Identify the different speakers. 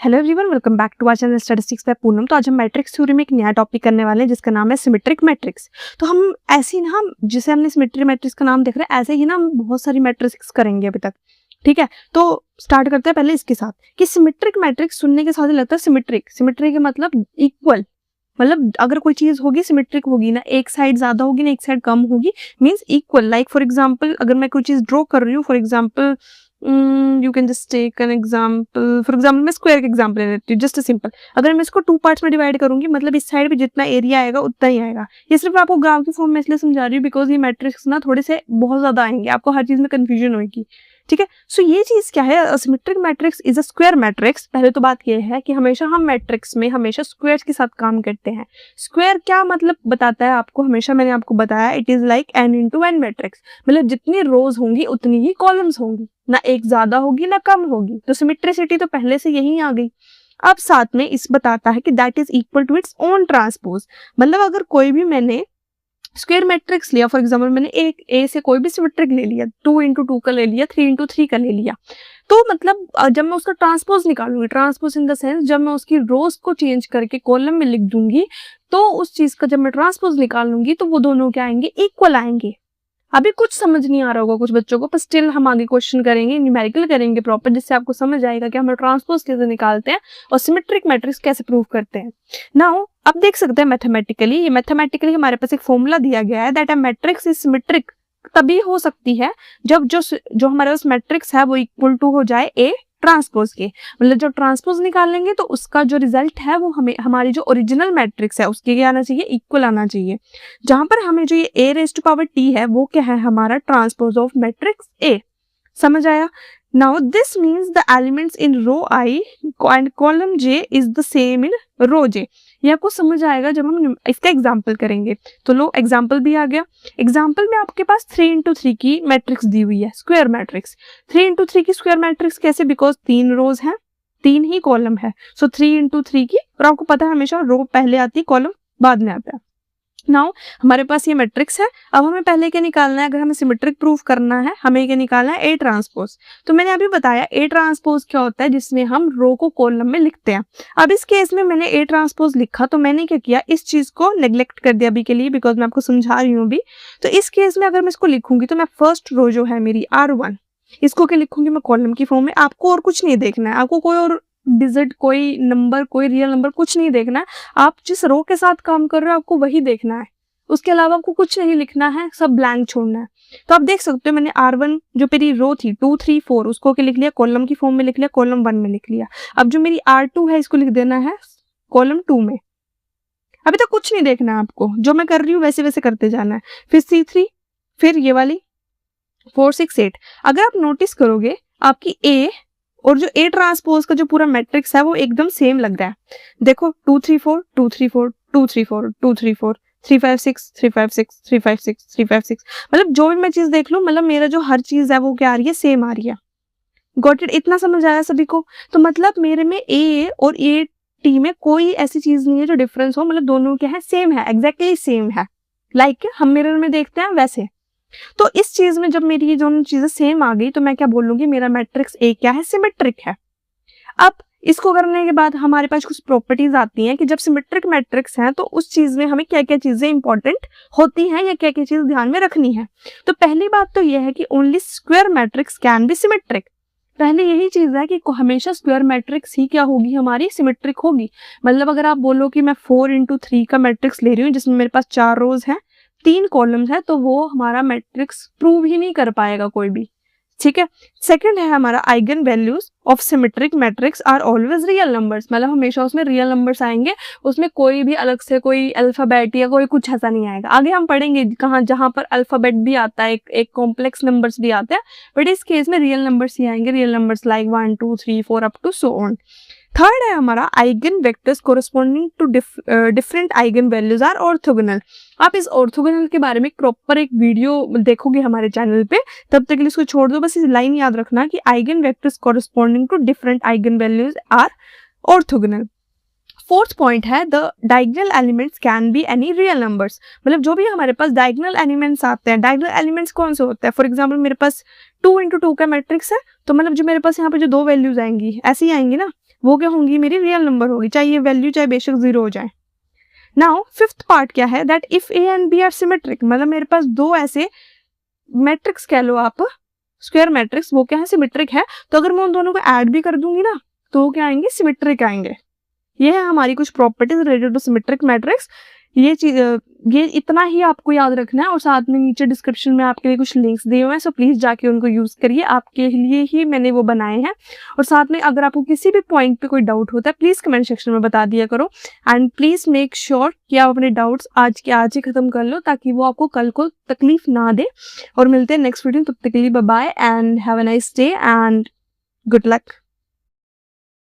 Speaker 1: Hello everyone, welcome back to our channel statistics by Poonam. तो आज हम मैट्रिक्स थ्योरी में एक नया टॉपिक करने वाले हैं जिसका नाम है सिमेट्रिक मैट्रिक्स। तो हम ऐसे ही ना, हम जिसे हमने सिमेट्रिक मैट्रिक्स का नाम देख रहे हैं, ऐसे ही ना हम बहुत सारी मैट्रिक्स करेंगे अभी तक। ठीक है, तो स्टार्ट करते हैं पहले इसके साथ कि सिमेट्रिक मैट्रिक्स सुनने के साथ ही लगता है सिमेट्रिक। सिमेट्रिक का मतलब इक्वल, मतलब अगर कोई चीज होगी सिमेट्रिक होगी ना, एक साइड ज्यादा होगी ना एक साइड कम होगी, means equal. Like for example अगर मैं कोई चीज ड्रॉ कर रही हूँ, for example you can just take an example. For example मैं स्क्वायर का एग्जांपल ले लेती हूँ, जस्ट सिंपल। अगर मैं इसको 2 पार्ट्स में डिवाइड करूंगी, मतलब इस साइड पे जितना एरिया आएगा उतना ही आएगा। ये सिर्फ आपको ग्राफ की फॉर्म में इसलिए समझा रही हूँ बिकॉज ये मैट्रिक्स ना थोड़े से बहुत ज्यादा आएंगे, आपको हर चीज में कंफ्यूजन होगी। ठीक है, सो ये चीज क्या है, symmetric matrix is a square matrix. पहले तो बात ये है कि हमेशा हम मैट्रिक्स में हमेशा स्क्वायर्स के साथ काम करते हैं। स्क्वायर क्या मतलब बताता है आपको, हमेशा मैंने आपको बताया it is like n into n matrix. मतलब जितनी रोज होंगी उतनी ही कॉलम्स होंगी, ना एक ज्यादा होगी ना कम होगी। तो सिमेट्रिसिटी तो पहले से यही आ गई। अब साथ में इस बताता है कि that is equal to its own transpose. मतलब अगर कोई भी मैंने स्क्वायर मैट्रिक्स लिया, फॉर एग्जांपल मैंने एक ए से कोई भी सिमेट्रिक ले लिया, 2 इंटू 2 का ले लिया, 3 इंटू 3 का ले लिया, तो मतलब जब मैं उसका ट्रांसपोज निकालूंगी, ट्रांसपोज इन द सेंस जब मैं उसकी रोज को चेंज करके कॉलम में लिख दूंगी, तो उस चीज का जब मैं ट्रांसपोज निकालूंगी तो वो दोनों क्या आएंगे, इक्वल आएंगे। अभी कुछ समझ नहीं आ रहा होगा कुछ बच्चों को, पर स्टिल हम आगे क्वेश्चन करेंगे, न्यूमेरिकल करेंगे प्रॉपर, जिससे आपको समझ आएगा कि हम ट्रांसपोज कैसे निकालते हैं और सिमेट्रिक मैट्रिक्स कैसे प्रूव करते हैं। नाउ अब देख सकते हैं मैथमेटिकली, ये मैथमेटिकली हमारे पास एक फॉर्मूला दिया गया है that a matrix is symmetric तभी हो सकती है जब जो हमारे पास मैट्रिक्स है वो इक्वल टू हो जाए ए ट्रांसपोज के। मतलब जब ट्रांसपोज निकालेंगे तो उसका जो रिजल्ट है वो हमें हमारी जो ओरिजिनल मैट्रिक्स है उसके क्या आना चाहिए, इक्वल आना चाहिए। जहां पर हमें जो ये a raise to power t है वो क्या है, हमारा ट्रांसपोज ऑफ मैट्रिक्स A। समझ आया? Now this means the elements in row i and column j is the same in row j। ये आपको समझ आएगा जब हम इसका एग्जाम्पल करेंगे। तो लो एग्जाम्पल भी आ गया। एग्जाम्पल में आपके पास 3 इंटू 3 की मैट्रिक्स दी हुई है, स्क्वायर मैट्रिक्स। 3 इंटू 3 की स्क्वायर मैट्रिक्स कैसे, बिकॉज 3 रोज हैं 3 ही कॉलम है, सो 3 इंटू 3 की। और आपको पता है हमेशा रो पहले आती है कॉलम बाद में आता है। नाउ हमारे पास ये मैट्रिक्स है, अब हमें पहले क्या निकालना है, अगर हमें सिमेट्रिक प्रूफ करना है हमें क्या निकालना है, ए ट्रांसपोज। तो मैंने अभी बताया ए ट्रांसपोज क्या होता है, जिसमें हम रो को कॉलम में लिखते हैं। अब इस केस में मैंने ए ट्रांसपोज लिखा तो मैंने क्या किया, इस चीज को नेग्लेक्ट कर दिया अभी के लिए, बिकॉज मैं आपको समझा रही हूँ अभी। तो इस केस में अगर मैं इसको लिखूंगी तो मैं फर्स्ट रो जो है मेरी R1, इसको क्या लिखूंगी मैं कॉलम की फॉर्म में। आपको और कुछ नहीं देखना है, आपको कोई और डिजिट, कोई नंबर, कोई रियल नंबर कुछ नहीं देखना है। आप जिस रो के साथ काम कर रहे हो आपको वही देखना है, उसके अलावा आपको कुछ नहीं लिखना है, सब ब्लैंक छोड़ना है। तो आप देख सकते हो मैंने R1 जो मेरी रो थी 2 3 4 उसको क्या लिख लिया, कॉलम की फॉर्म में लिख लिया, कॉलम 1 में लिख लिया। अब जो मेरी R2 है इसको लिख देना है कॉलम 2 में। अभी तक कुछ नहीं देखना है आपको, जो मैं कर रही हूँ वैसे वैसे करते जाना है। फिर C3, फिर ये वाली 4 6 8। अगर आप नोटिस करोगे आपकी A और जो A ट्रांसपोज का जो पूरा मैट्रिक्स है वो एकदम सेम लग रहा है। देखो 2 3 4 2 3 4 2 3 4 2 3 4 3 5 6 3 5 6 3 5 6 3 5 6। मतलब जो भी मैं चीज देख लूं, मतलब मेरा जो हर चीज है वो क्या आ रही है, सेम आ रही है। Got it? इतना समझ आया सभी को? तो मतलब मेरे में A और A T में कोई ऐसी चीज नहीं है जो डिफरेंस हो, मतलब दोनों क्या है, सेम है, एग्जैक्टली सेम है। लाइक हम मिरर में देखते हैं वैसे। तो इस चीज में जब मेरी ये दोनों चीजें सेम आ गई तो मैं क्या बोलूंगी, मेरा मैट्रिक्स A क्या है, सिमेट्रिक है। अब इसको करने के बाद हमारे पास कुछ प्रॉपर्टीज आती हैं कि जब सिमेट्रिक मैट्रिक्स हैं तो उस चीज में हमें क्या क्या चीजें इंपॉर्टेंट होती हैं या क्या क्या चीज ध्यान में रखनी है। तो पहली बात तो यह है कि only square matrix can be symmetric. पहले यही चीज है कि हमेशा स्क्वायर मैट्रिक्स ही क्या होगी, हमारी सिमेट्रिक होगी। मतलब अगर आप बोलो कि मैं 4 इंटू 3 का मैट्रिक्स ले रही हूँ जिसमें मेरे पास 4 रोज हैं 3 कॉलम्स है, तो वो हमारा मैट्रिक्स प्रूव ही नहीं कर पाएगा कोई भी। ठीक है। सेकंड है हमारा eigen values of symmetric matrix are always real numbers. मतलब हमेशा उसमें रियल नंबर्स आएंगे, उसमें कोई भी अलग से कोई अल्फाबेट या कोई कुछ ऐसा नहीं आएगा। आगे हम पढ़ेंगे कहाँ जहां पर अल्फाबेट भी आता है, एक कॉम्प्लेक्स नंबर्स भी आते हैं, बट इस केस में रियल नंबर्स ही आएंगे, real numbers like 1 2 3 4 up to so on. Third है हमारा eigen vectors corresponding to different eigen values are orthogonal. आप इस ऑर्थोगोनल के बारे में प्रॉपर एक वीडियो देखोगे हमारे चैनल पे, तब तक के लिए इसको छोड़ दो। बस इस लाइन याद रखना कि eigen vectors corresponding to different eigen values are orthogonal. Fourth point है the diagonal elements can be any real numbers. मतलब जो भी हमारे पास डायगोनल एलिमेंट्स आते हैं, डायगोनल एलिमेंट्स कौन से होते हैं, फॉर एग्जांपल मेरे पास 2 इंटू 2 का मैट्रिक्स है, तो मतलब जो मेरे पास यहाँ पे जो 2 वैल्यूज आएंगी ऐसी ही आएंगी ना, वो क्या होंगी, मेरी रियल नंबर होगी, चाहे ये वैल्यू चाहे बेशक 0 हो जाए। नाउ फिफ्थ पार्ट क्या है, that if A and B are symmetric, मतलब मेरे पास दो ऐसे मैट्रिक्स कह लो आप, स्क्वायर मैट्रिक्स, वो क्या है, सिमेट्रिक है, तो अगर मैं उन दोनों को ऐड भी कर दूंगी ना तो वो क्या आएंगे, सिमेट्रिक आएंगे। ये है हमारी कुछ properties related to symmetric matrix. ये चीज ये इतना ही आपको याद रखना है, और साथ में नीचे डिस्क्रिप्शन में आपके लिए कुछ लिंक्स दिए हुए हैं, सो प्लीज जाके उनको यूज करिए, आपके लिए ही मैंने वो बनाए हैं। और साथ में अगर आपको किसी भी पॉइंट पे कोई डाउट होता है प्लीज कमेंट सेक्शन में बता दिया करो, एंड प्लीज मेक श्योर कि आप अपने डाउट्स आज के आज ही खत्म कर लो, ताकि वो आपको कल को तकलीफ ना दे। और मिलते हैं नेक्स्ट वीडियो, तब तक के लिए bye bye and have a nice day and good luck.